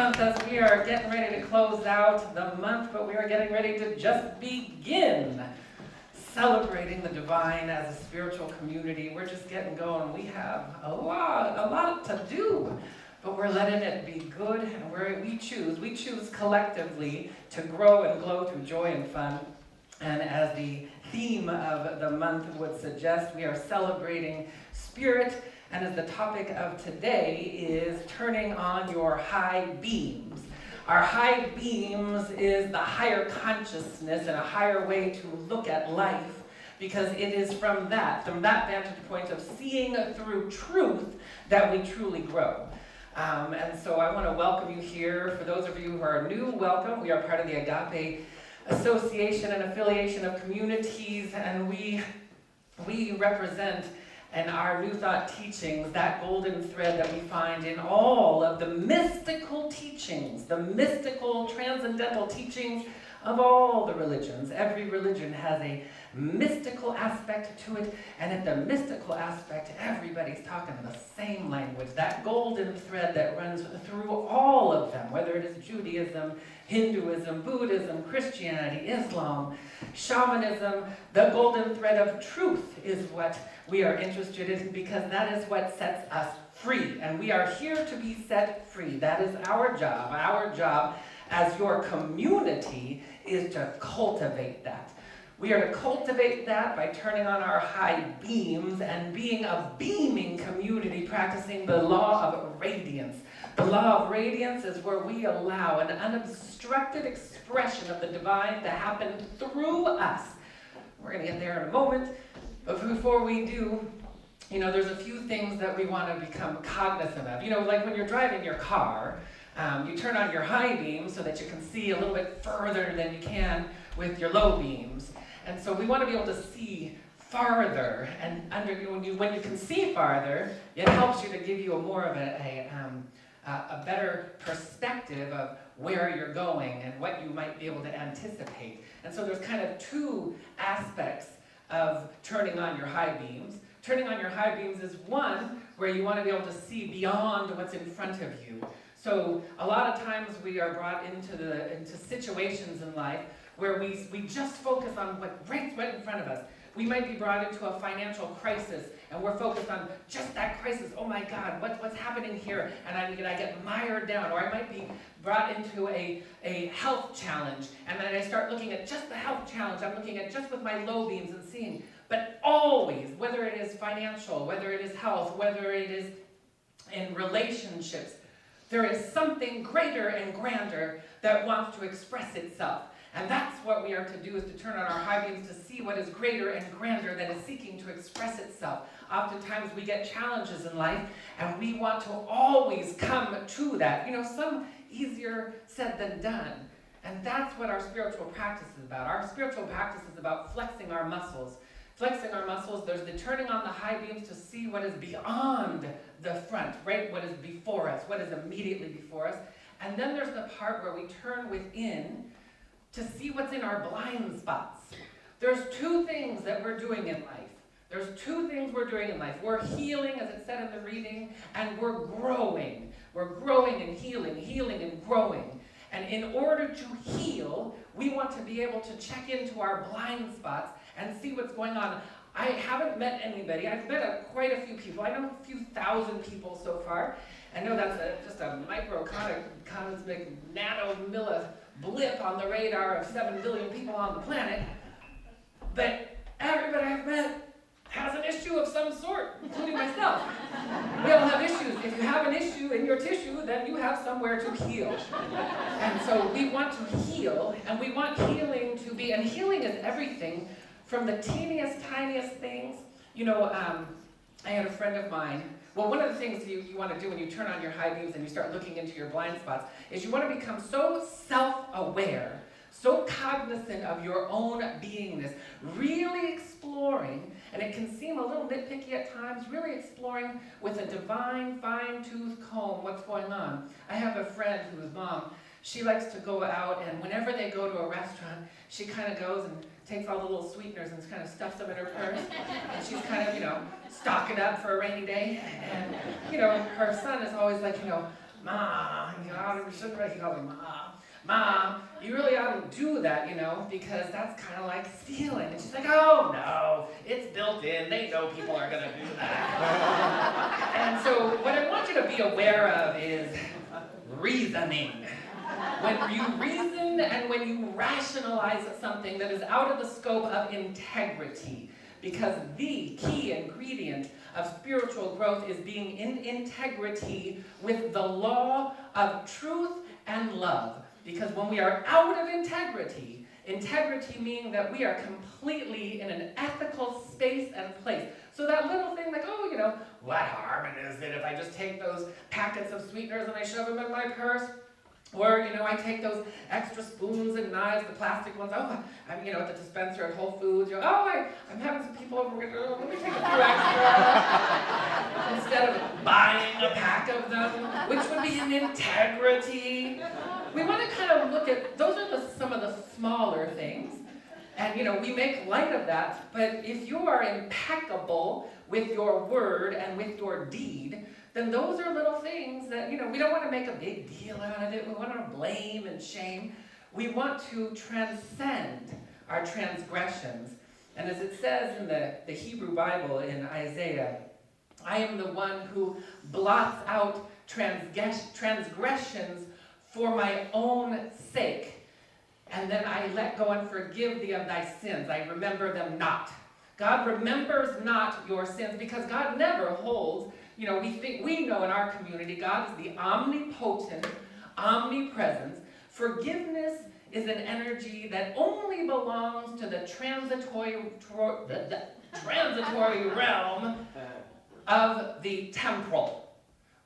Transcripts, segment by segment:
month as we are getting ready to close out the month, but we are getting ready to just begin celebrating the divine as a spiritual community. We're just getting going. We have a lot to do, but we're letting it be good, and we choose collectively to grow and glow through joy and fun. And as the theme of the month would suggest, we are celebrating spirit. And as the topic of today is turning on your high beams. Our high beams is the higher consciousness and a higher way to look at life, because it is from that vantage point of seeing through truth that we truly grow. And so I want to welcome you here. For those of you who are new, welcome. We are part of the Agape Association and Affiliation of Communities, and we represent and our New Thought teachings, that golden thread that we find in all of the mystical teachings, the mystical transcendental teachings of all the religions. Every religion has a mystical aspect to it, and at the mystical aspect, everybody's talking the same language. That golden thread that runs through all of them, whether it is Judaism, Hinduism, Buddhism, Christianity, Islam, shamanism, the golden thread of truth is what we are interested in, because that is what sets us free. And we are here to be set free. That is our job. Our job as your community is to cultivate that. We are to cultivate that by turning on our high beams and being a beaming community, practicing the law of radiance. The law of radiance is where we allow an unobstructed expression of the divine to happen through us. We're going to get there in a moment, but before we do, there's a few things that we want to become cognizant of. Like when you're driving your car, you turn on your high beams so that you can see a little bit further than you can with your low beams. And so we want to be able to see farther, and when you can see farther, it helps you to give you a better perspective of where you're going and what you might be able to anticipate. And so there's kind of two aspects of turning on your high beams. Turning on your high beams is one where you want to be able to see beyond what's in front of you. So a lot of times we are brought into situations in life where we just focus on what's right in front of us. We might be brought into a financial crisis, and we're focused on just that crisis. Oh my God, what's happening here? And I get mired down. Or I might be brought into a health challenge, and then I start looking at just the health challenge. I'm looking at just with my low beams and seeing. But always, whether it is financial, whether it is health, whether it is in relationships, there is something greater and grander that wants to express itself. And that's what we are to do, is to turn on our high beams to see what is greater and grander that is seeking to express itself. Oftentimes we get challenges in life, and we want to always come to that. Some easier said than done. And that's what our spiritual practice is about. Our spiritual practice is about flexing our muscles. Flexing our muscles, there's the turning on the high beams to see what is beyond the front, right? What is before us, what is immediately before us. And then there's the part where we turn within to see what's in our blind spots. There's two things that we're doing in life. There's two things we're doing in life. We're healing, as it said in the reading, and we're growing. We're growing and healing and growing. And in order to heal, we want to be able to check into our blind spots and see what's going on. I haven't met anybody. I've met quite a few people. I know a few thousand people so far. I know that's just a microcosmic nanomilli blip on the radar of 7 billion people on the planet. But everybody I've met has an issue of some sort, including myself. We all have issues. If you have an issue in your tissue, then you have somewhere to heal. And so we want to heal, and we want healing to be, and healing is everything from the teeniest, tiniest things. I had a friend of mine. Well, one of the things you want to do when you turn on your high beams and you start looking into your blind spots is you want to become so self-aware, so cognizant of your own beingness, really exploring, and it can seem a little nitpicky at times, really exploring with a divine fine-tooth comb what's going on. I have a friend whose mom, she likes to go out, and whenever they go to a restaurant, she kind of goes and takes all the little sweeteners and kind of stuffs them in her purse, and she's kind of, stocking up for a rainy day. And, her son is always like, Ma, you know, we shouldn't really call me Ma. Ma, you really ought to do that, you know, because that's kind of like stealing. And she's like, oh no, it's built in. They know people are going to do that. And so what I want you to be aware of is reasoning. When you reason and when you rationalize something that is out of the scope of integrity, because the key ingredient of spiritual growth is being in integrity with the law of truth and love. Because when we are out of integrity, integrity meaning that we are completely in an ethical space and place. So that little thing like, oh, you know, what harm is it if I just take those packets of sweeteners and I shove them in my purse? Or, you know, I take those extra spoons and knives, the plastic ones. Oh, I'm, you know, at the dispenser at Whole Foods. You know, oh, I'm having some people over. Oh, let me take a few extra. Instead of buying a pack of them, which would be an integrity. We want to kind of look at, those are some of the smaller things. And, you know, we make light of that. But if you are impeccable with your word and with your deed, then those are little things that, you know, we don't want to make a big deal out of it. We want to blame and shame. We want to transcend our transgressions. And as it says in the Hebrew Bible in Isaiah, I am the one who blots out transgressions for my own sake. And then I let go and forgive thee of thy sins. I remember them not. God remembers not your sins because God never holds. You know, we know in our community, God is the omnipotent, omnipresent. Forgiveness is an energy that only belongs to the transitory realm of the temporal.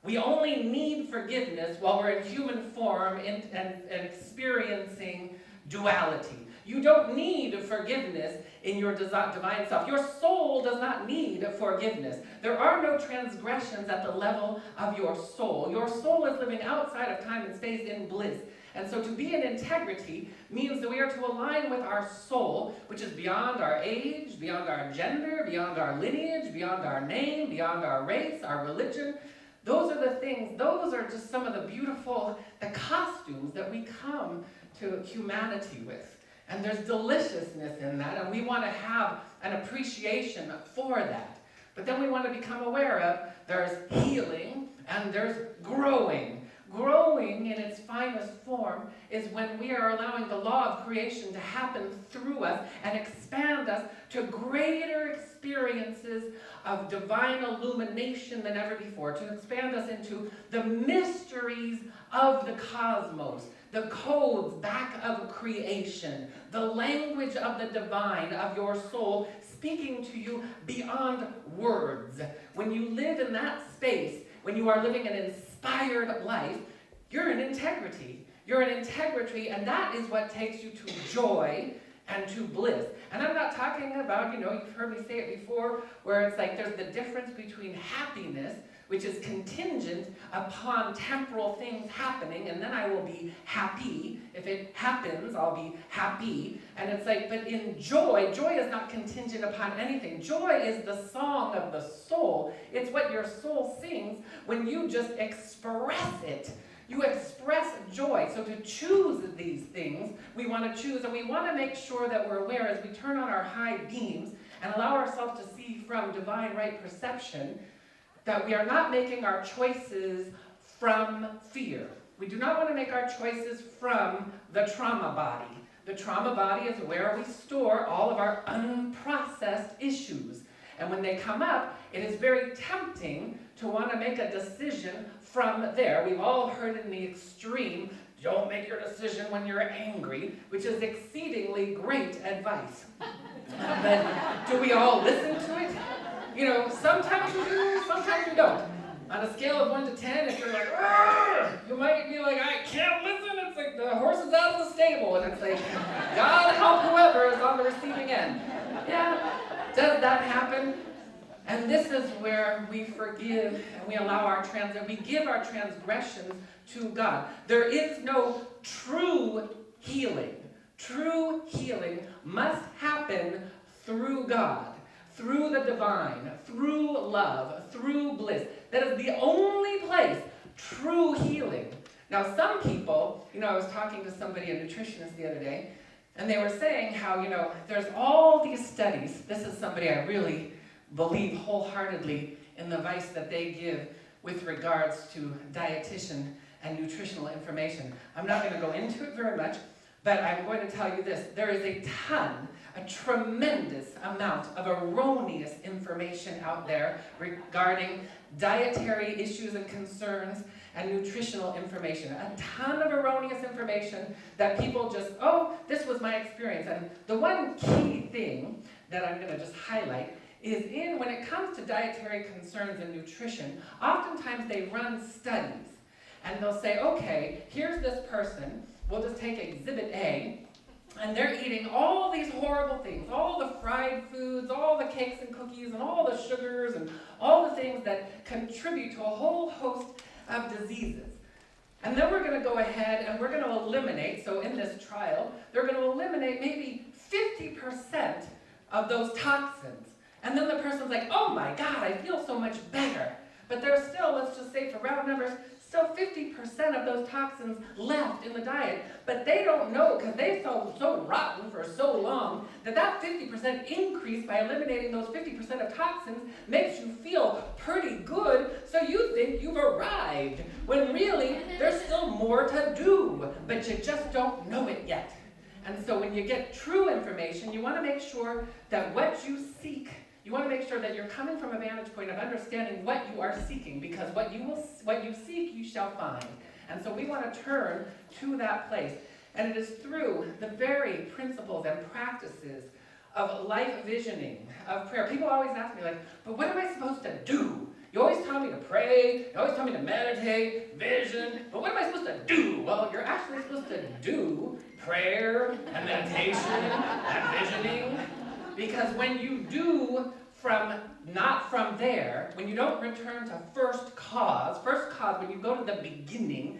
We only need forgiveness while we're in human form and experiencing duality. You don't need forgiveness in your divine self. Your soul does not need forgiveness. There are no transgressions at the level of your soul. Your soul is living outside of time and space in bliss. And so to be in integrity means that we are to align with our soul, which is beyond our age, beyond our gender, beyond our lineage, beyond our name, beyond our race, our religion. Those are the things, those are just some of the beautiful, the costumes that we come to humanity with. And there's deliciousness in that, and we want to have an appreciation for that. But then we want to become aware of there's healing and there's growing. Growing in its finest form is when we are allowing the law of creation to happen through us and expand us to greater experiences of divine illumination than ever before, to expand us into the mysteries of the cosmos, the codes back of creation, the language of the divine, of your soul, speaking to you beyond words. When you live in that space, when you are living an inspired life, you're in integrity. You're in integrity, and that is what takes you to joy and to bliss. And I'm not talking about, you know, you've heard me say it before, where it's like there's the difference between happiness, which is contingent upon temporal things happening, and then I will be happy. If it happens, I'll be happy. And it's like, but in joy, joy is not contingent upon anything. Joy is the song of the soul. It's what your soul sings when you just express it. You express joy. So to choose these things, we want to choose, and we want to make sure that we're aware as we turn on our high beams and allow ourselves to see from divine right perception, that we are not making our choices from fear. We do not want to make our choices from the trauma body. The trauma body is where we store all of our unprocessed issues. And when they come up, it is very tempting to want to make a decision from there. We've all heard in the extreme, don't make your decision when you're angry, which is exceedingly great advice. But do we all listen to it? You know, sometimes we do, sometimes we don't. On a scale of 1 to 10, if you're like, "Argh!" you might be like, I can't listen. It's like the horse is out of the stable. And it's like, God help whoever is on the receiving end. Yeah, does that happen? And this is where we forgive and we allow we give our transgressions to God. There is no true healing. True healing must happen through God, through the divine, through love, through bliss. That is the only place true healing. Now, some people, I was talking to somebody, a nutritionist the other day, and they were saying how, there's all these studies. This is somebody I really believe wholeheartedly in the advice that they give with regards to dietitian and nutritional information. I'm not going to go into it very much, but I'm going to tell you this. There is a tremendous amount of erroneous information out there regarding dietary issues and concerns and nutritional information. A ton of erroneous information that people just, this was my experience. And the one key thing that I'm going to just highlight is when it comes to dietary concerns and nutrition, oftentimes they run studies. And they'll say, okay, here's this person, we'll just take exhibit A, and they're eating all these horrible things, all the fried foods, all the cakes and cookies, and all the sugars, and all the things that contribute to a whole host of diseases. And then we're going to go ahead and we're going to eliminate, so in this trial, they're going to eliminate maybe 50% of those toxins. And then the person's like, oh my God, I feel so much better. But there's still, let's just say for round numbers, still 50% of those toxins left in the diet. But they don't know, because they felt so rotten for so long, that 50% increase by eliminating those 50% of toxins makes you feel pretty good, so you think you've arrived, when really there's still more to do, but you just don't know it yet. And so when you get true information, you want to make sure that what you seek, you want to make sure that you're coming from a vantage point of understanding what you are seeking, because what you seek, you shall find. And so we want to turn to that place. And it is through the very principles and practices of life visioning, of prayer. People always ask me, like, but what am I supposed to do? You always tell me to pray, you always tell me to meditate, vision, but what am I supposed to do? Well, you're actually supposed to do prayer and meditation and visioning. Because when you do not from there, when you don't return to first cause, when you go to the beginning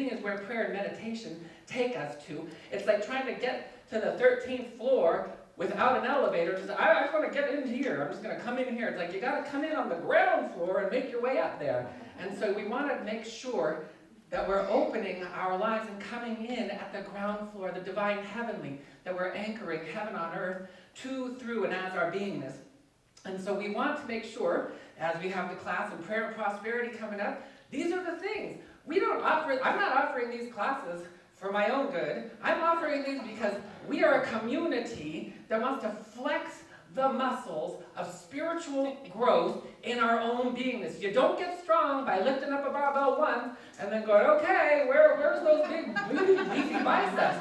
is where prayer and meditation take us to. It's like trying to get to the 13th floor without an elevator. Just, I just want to get in here. I'm just going to come in here. It's like you got to come in on the ground floor and make your way up there. And so we want to make sure that we're opening our lives and coming in at the ground floor, the divine heavenly, that we're anchoring heaven on earth to, through, and as our beingness. And so we want to make sure, as we have the class in prayer and prosperity coming up, these are the things. I'm not offering these classes for my own good. I'm offering these because we are a community that wants to flex the muscles of spiritual growth in our own beingness. You don't get strong by lifting up a barbell once and then going, okay, where's those big beefy biceps?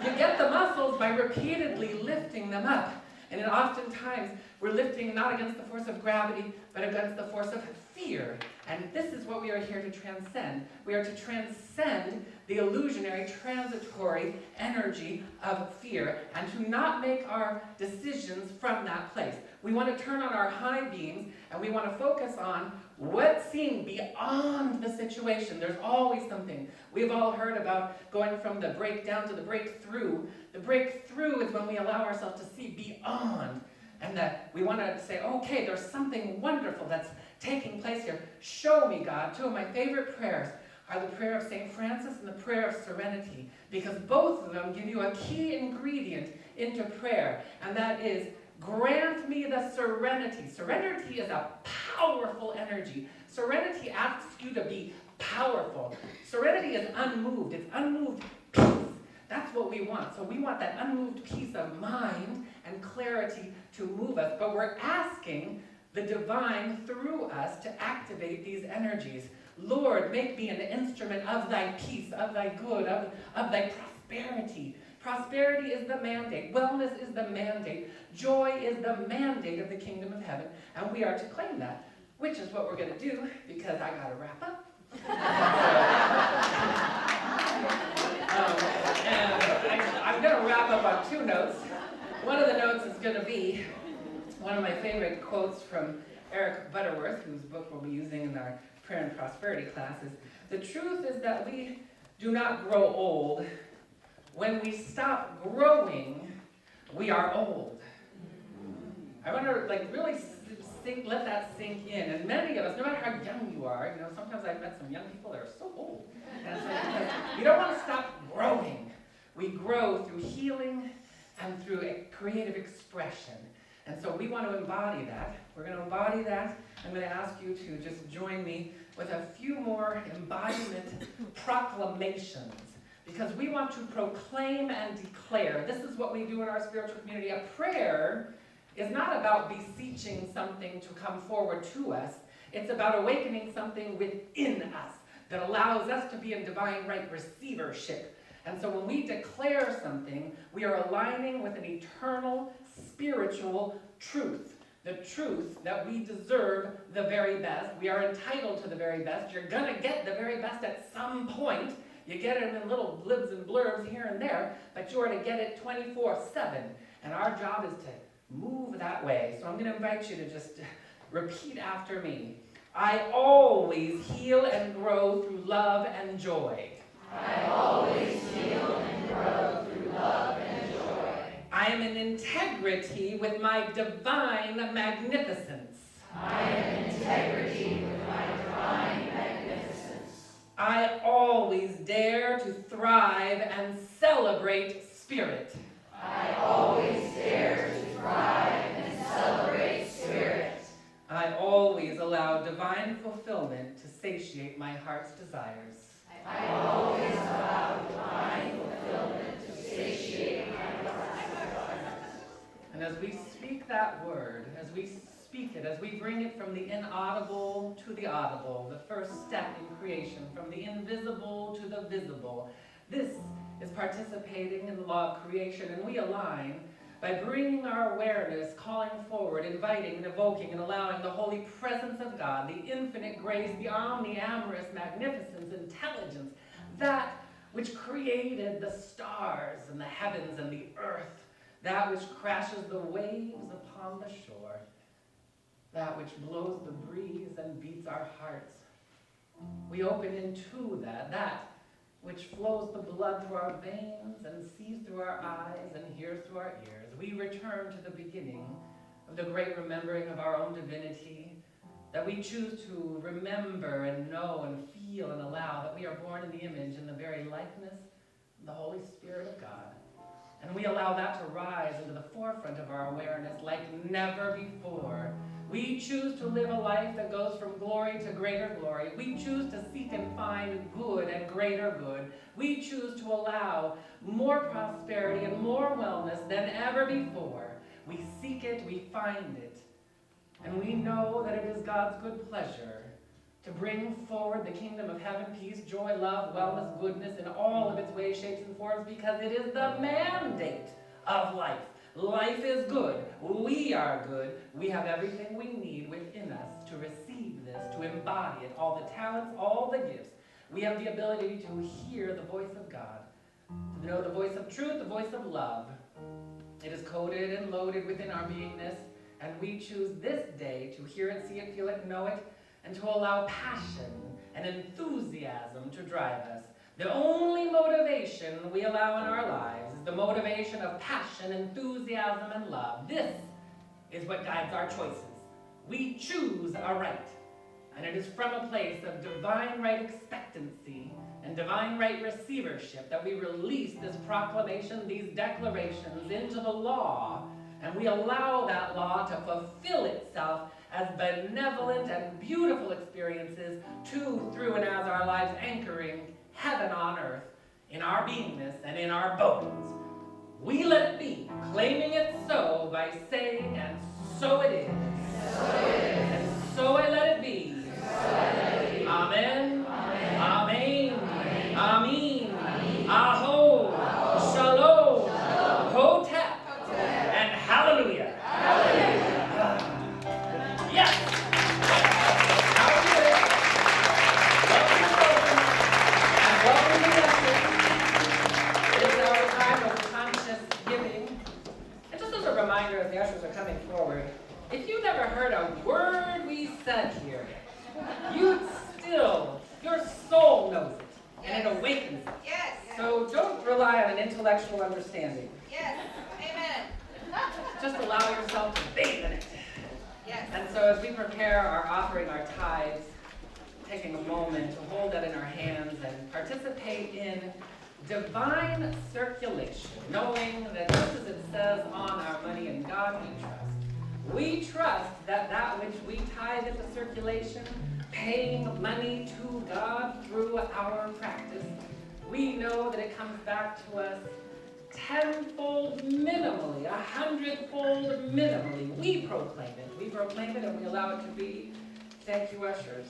You get the muscles by repeatedly lifting them up. And then oftentimes we're lifting not against the force of gravity, but against the force of fear. And this is what we are here to transcend. We are to transcend the illusionary, transitory energy of fear, and to not make our decisions from that place. We want to turn on our high beams, and we want to focus on what's seen beyond the situation. There's always something. We've all heard about going from the breakdown to the breakthrough. The breakthrough is when we allow ourselves to see beyond, and that we want to say, okay, there's something wonderful that's taking place here. Show me, God. Two of my favorite prayers are the prayer of St. Francis and the prayer of serenity, because both of them give you a key ingredient into prayer, and that is, grant me the serenity. Serenity is a powerful energy. Serenity asks you to be powerful. Serenity is unmoved. It's unmoved peace. That's what we want. So we want that unmoved peace of mind and clarity to move us, but we're asking the divine through us to activate these energies. Lord, make me an instrument of thy peace, of thy good, of thy prosperity. Prosperity is the mandate. Wellness is the mandate. Joy is the mandate of the kingdom of heaven. And we are to claim that, which is what we're going to do, because I got to wrap up. And I'm going to wrap up on two notes. One of the notes is going to be one of my favorite quotes from Eric Butterworth, whose book we'll be using in our prayer and prosperity classes. The truth is that we do not grow old. When we stop growing, we are old. I want to really let that sink in. And many of us, no matter how young you are, sometimes I've met some young people that are so old. And so you don't want to stop growing. We grow through healing and through a creative expression. And so we want to embody that. We're going to embody that. I'm going to ask you to just join me with a few more embodiment proclamations, because we want to proclaim and declare. This is what we do in our spiritual community. A prayer is not about beseeching something to come forward to us. It's about awakening something within us that allows us to be in divine right receivership. And so when we declare something, we are aligning with an eternal spiritual truth. The truth that we deserve the very best. We are entitled to the very best. You're going to get the very best at some point. You get it in little blibs and blurbs here and there, but you are to get it 24/7. And our job is to move that way. So I'm going to invite you to just repeat after me. I always heal and grow through love and joy. I always heal and grow through love and joy. I am in integrity with my divine magnificence. I am in integrity with my divine magnificence. I always dare to thrive and celebrate spirit. I always dare to thrive and celebrate spirit. I always allow divine fulfillment to satiate my heart's desires. I always allow divine fulfillment to satiate my heart's desires. And as we speak that word, as we speak it, as we bring it from the inaudible to the audible, the first step in creation, from the invisible to the visible, this is participating in the law of creation, and we align by bringing our awareness, calling forward, inviting and evoking and allowing the holy presence of God, the infinite grace, the omniamorous magnificence, intelligence, that which created the stars and the heavens and the earth, that which crashes the waves upon the shore, that which blows the breeze and beats our hearts. We open into that which flows the blood through our veins and sees through our eyes and hears through our ears. We return to the beginning of the great remembering of our own divinity, that we choose to remember and know and feel and allow that we are born in the image and the very likeness of the Holy Spirit of God. And we allow that to rise into the forefront of our awareness like never before. We choose to live a life that goes from glory to greater glory. We choose to seek and find good and greater good. We choose to allow more prosperity and more wellness than ever before. We seek it, we find it. And we know that it is God's good pleasure to bring forward the kingdom of heaven, peace, joy, love, wellness, goodness in all of its ways, shapes, and forms, because it is the mandate of life. Life is good. We are good. We have everything we need within us to receive this, to embody it, all the talents, all the gifts. We have the ability to hear the voice of God, to know the voice of truth, the voice of love. It is coded and loaded within our beingness, and we choose this day to hear it, see it, feel it, know it, and to allow passion and enthusiasm to drive us. The only motivation we allow in our lives is the motivation of passion, enthusiasm, and love. This is what guides our choices. We choose aright, and it is from a place of divine right expectancy and divine right receivership that we release this proclamation, these declarations into the law, and we allow that law to fulfill itself as benevolent and beautiful experiences to, through, and as our lives anchoring heaven on earth in our beingness and in our bones. We let it be, claiming it so by saying, and so it is. So it is. And so I let it be. So I let it be. Amen. Amen. Amen. Amen. Amen. Amen. Aho. Aho. Shalom. Shalom. Hotep. Hotep. And hallelujah. Hallelujah. Yes. Welcome to the lesson. It is our time of conscious giving. And just as a reminder, as the ushers are coming forward, if you never heard a word we said here, you'd still, your soul knows it, and it awakens it. Yes. So don't rely on an intellectual understanding. Yes. Amen. Just allow yourself to bathe in it. Yes. And so as we prepare our offering, our tithes, taking a moment to hold that in our hands and participate in divine circulation, knowing that just as it says on our money, in God we trust. We trust that that which we tithe into circulation, paying money to God through our practice, we know that it comes back to us tenfold minimally, 100-fold minimally. We proclaim it and we allow it to be. Thank you, ushers.